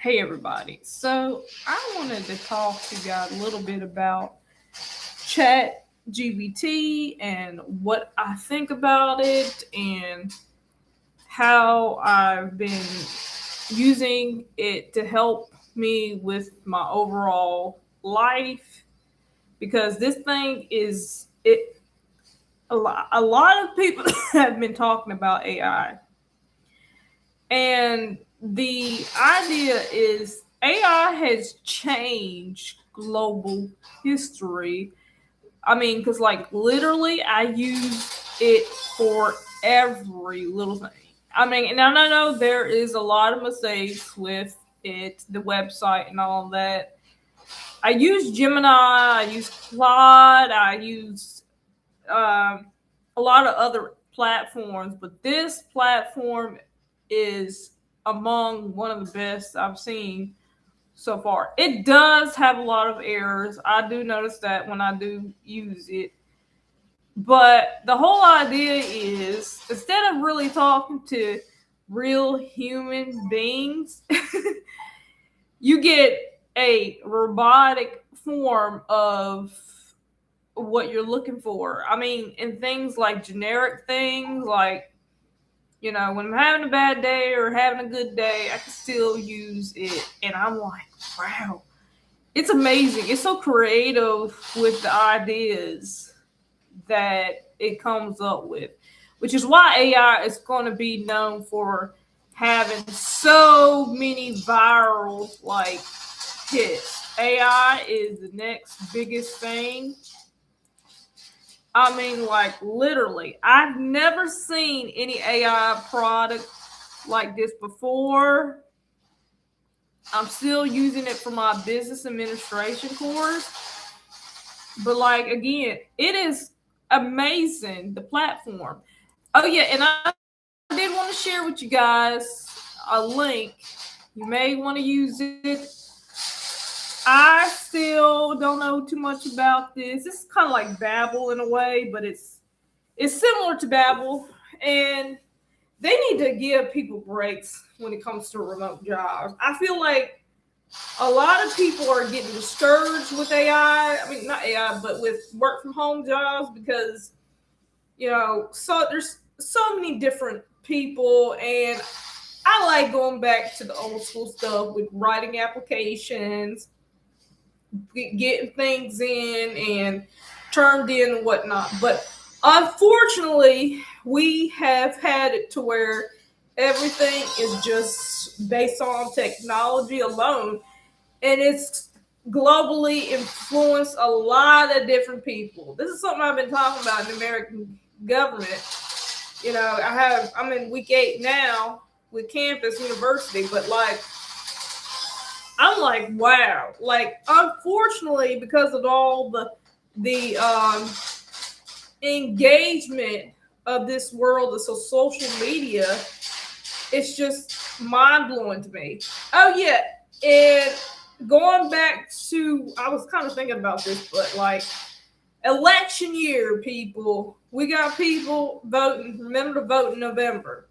Hey everybody. So I wanted to talk to you guys a little bit about chat GBT and what I think about it and how I've been using it to help me with my overall life because this thing is it a lot of people have been talking about AI. And the idea is AI has changed global history. I mean, because like literally, I use it for every little thing. I mean, and I know there is a lot of mistakes with it, the website and all that. I use Gemini, I use Claude, I use a lot of other platforms, but this platform is among one of the best I've seen so far. It does have a lot of errors. I do notice that when I do use it. But the whole idea is instead of really talking to real human beings, you get a robotic form of what you're looking for. I mean, in things like generic things, like, when I'm having a bad day or having a good day, I can still use it. And I'm like, wow, it's amazing. It's so creative with the ideas that it comes up with, which is why AI is going to be known for having so many viral like hits. AI is the next biggest thing. I mean, like literally, I've never seen any AI product like this before. I'm still using it for my business administration course. But like again, it is amazing the platform. Oh yeah, and I did want to share with you guys a link. You may want to use it. I still don't know too much about this. It's kind of like Babbel in a way, but it's similar to Babbel, and they need to give people breaks when it comes to remote jobs. I feel like a lot of people are getting discouraged with AI. I mean, not AI, but with work from home jobs because so there's so many different people, and I like going back to the old school stuff with writing applications, getting things in and turned in and whatnot. But unfortunately, we have had it to where everything is just based on technology alone, and it's globally influenced a lot of different people. This is something I've been talking about in the American government. I'm in week 8 now with campus university, but like I'm like, wow. Like, unfortunately, because of all the engagement of this world of social media, it's just mind blowing to me. Oh yeah, and going back to, I was kind of thinking about this, but like election year, people, we got people voting. Remember to vote in November.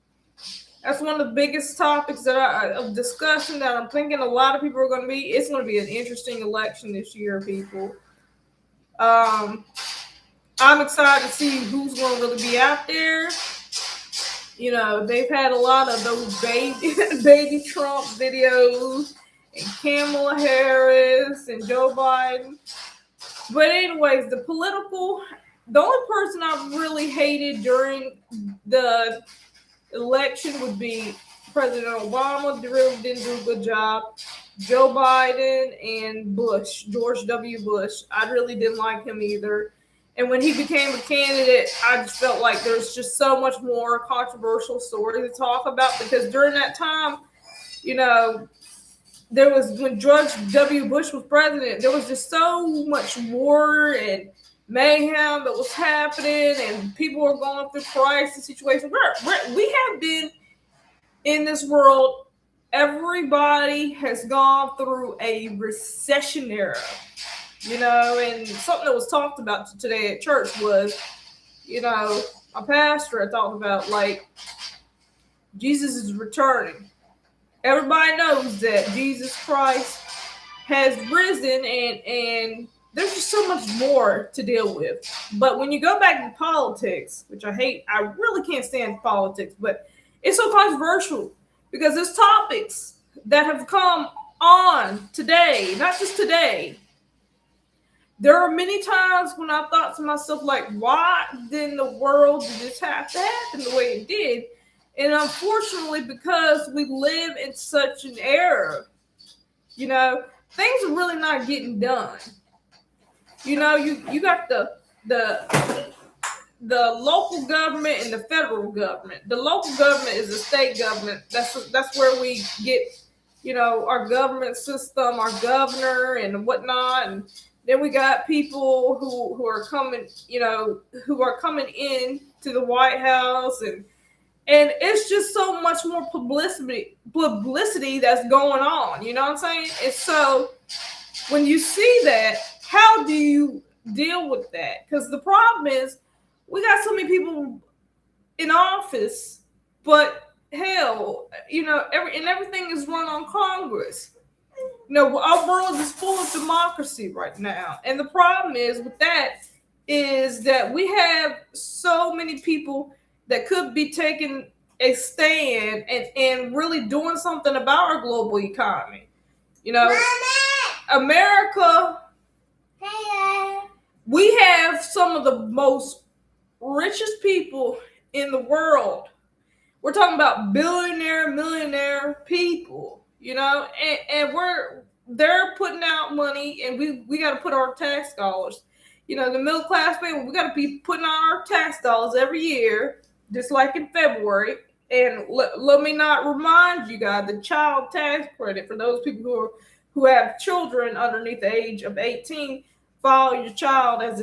That's one of the biggest topics that of discussion that I'm thinking a lot of people are going to be. It's going to be an interesting election this year, people. Um, I'm excited to see who's going to really be out there. They've had a lot of those baby Trump videos and Kamala Harris and Joe Biden. But anyways, the only person I really hated during the election would be President Obama. They really didn't do a good job. Joe Biden and George W. Bush. I really didn't like him either. And when he became a candidate, I just felt like there's just so much more controversial story to talk about because during that time, there was when George W. Bush was president, there was just so much war and mayhem that was happening, and people were going through crisis situations. We have been in this world. Everybody has gone through a recession era, and something that was talked about today at church was, a pastor had talked about like Jesus is returning. Everybody knows that Jesus Christ has risen, and there's just so much more to deal with. But when you go back to politics, which I hate, I really can't stand politics, but it's so controversial because there's topics that have come on today, not just today. There are many times when I thought to myself, like, why in the world did this have to happen the way it did? And unfortunately, because we live in such an era, you know, things are really not getting done. You got the the local government and the federal government. The local government is the state government. That's where we get, our government system, our governor and whatnot. And then we got people who are coming, who are coming in to the White House, and it's just so much more publicity that's going on. You know what I'm saying? And so when you see that, how do you deal with that? Because the problem is we got so many people in office, but hell, everything is run on Congress. Our world is full of democracy right now, and the problem is with that is that we have so many people that could be taking a stand and really doing something about our global economy. America, we have some of the most richest people in the world. We're talking about billionaire, millionaire people, and they're putting out money, and we got to put our tax dollars. The middle class people, we got to be putting on our tax dollars every year, just like in February. And let me not remind you guys, the child tax credit for those people who have children underneath the age of 18, file your child as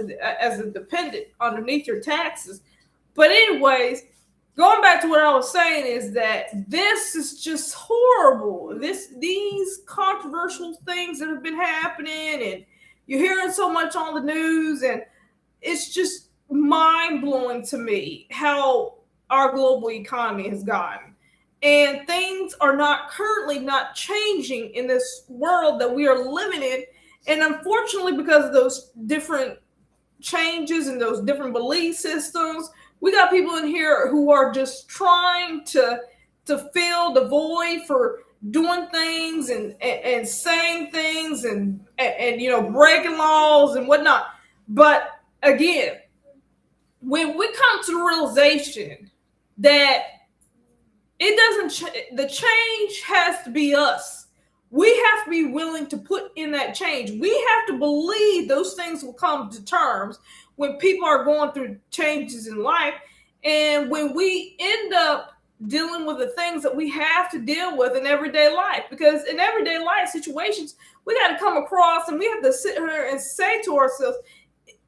a dependent underneath your taxes. But anyways, going back to what I was saying is that this is just horrible. These controversial things that have been happening, and you're hearing so much on the news, and it's just mind-blowing to me how our global economy has gotten. And things are currently not changing in this world that we are living in. And unfortunately, because of those different changes and those different belief systems, we got people in here who are just trying to fill the void for doing things and saying things and breaking laws and whatnot. But again, when we come to the realization that the change has to be us. We have to be willing to put in that change. We have to believe those things will come to terms when people are going through changes in life. And when we end up dealing with the things that we have to deal with in everyday life, because in everyday life situations, we got to come across and we have to sit here and say to ourselves,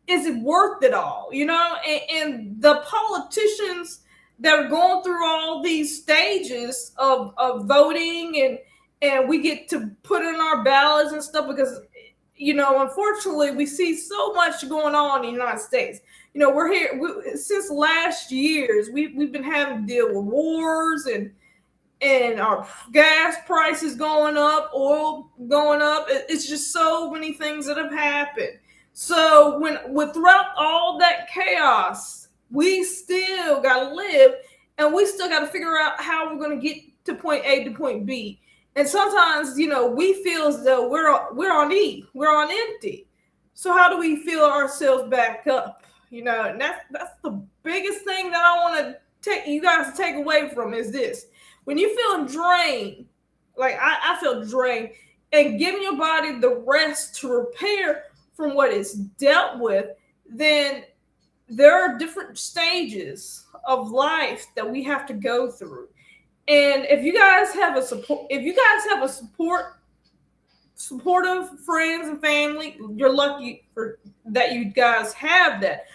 is it worth it all? And the politicians that are going through all these stages of voting, and we get to put in our ballots and stuff because, unfortunately, we see so much going on in the United States. We're here since last year's. We've been having to deal with wars and our gas prices going up, oil going up. It's just so many things that have happened. So throughout all that chaos, we still got to live, and we still got to figure out how we're going to get to point A to point B. And sometimes, we feel as though we're on E, we're on empty. So how do we fill ourselves back up? And that's the biggest thing that I want to take you guys to take away from is this: when you feeling drained, like I feel drained, and giving your body the rest to repair from what it's dealt with, then there are different stages of life that we have to go through. And if you guys have supportive friends and family, you're lucky that you guys have that.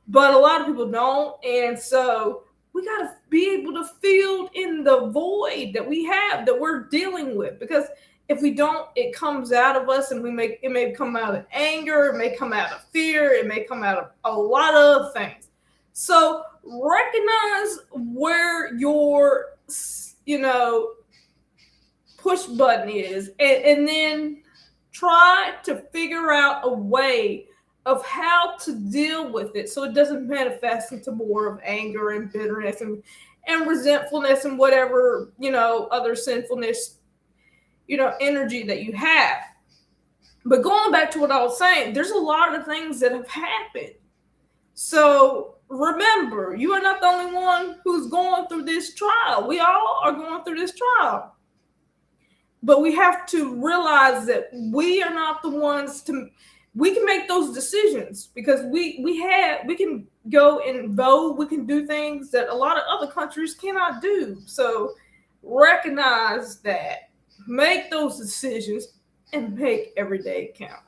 But a lot of people don't. And so we got to be able to fill in the void that we have, that we're dealing with. Because if we don't, it comes out of us, and it may come out of anger, it may come out of fear, it may come out of a lot of other things. So recognize where your push button is, and then try to figure out a way of how to deal with it so it doesn't manifest into more of anger and bitterness and resentfulness and whatever, other sinfulness, energy that you have. But going back to what I was saying, there's a lot of things that have happened. So remember, you are not the only one who's going through this trial. We all are going through this trial. But we have to realize that we are not the ones we can make those decisions because we can go and vote, we can do things that a lot of other countries cannot do. So recognize that, make those decisions, and make every day count.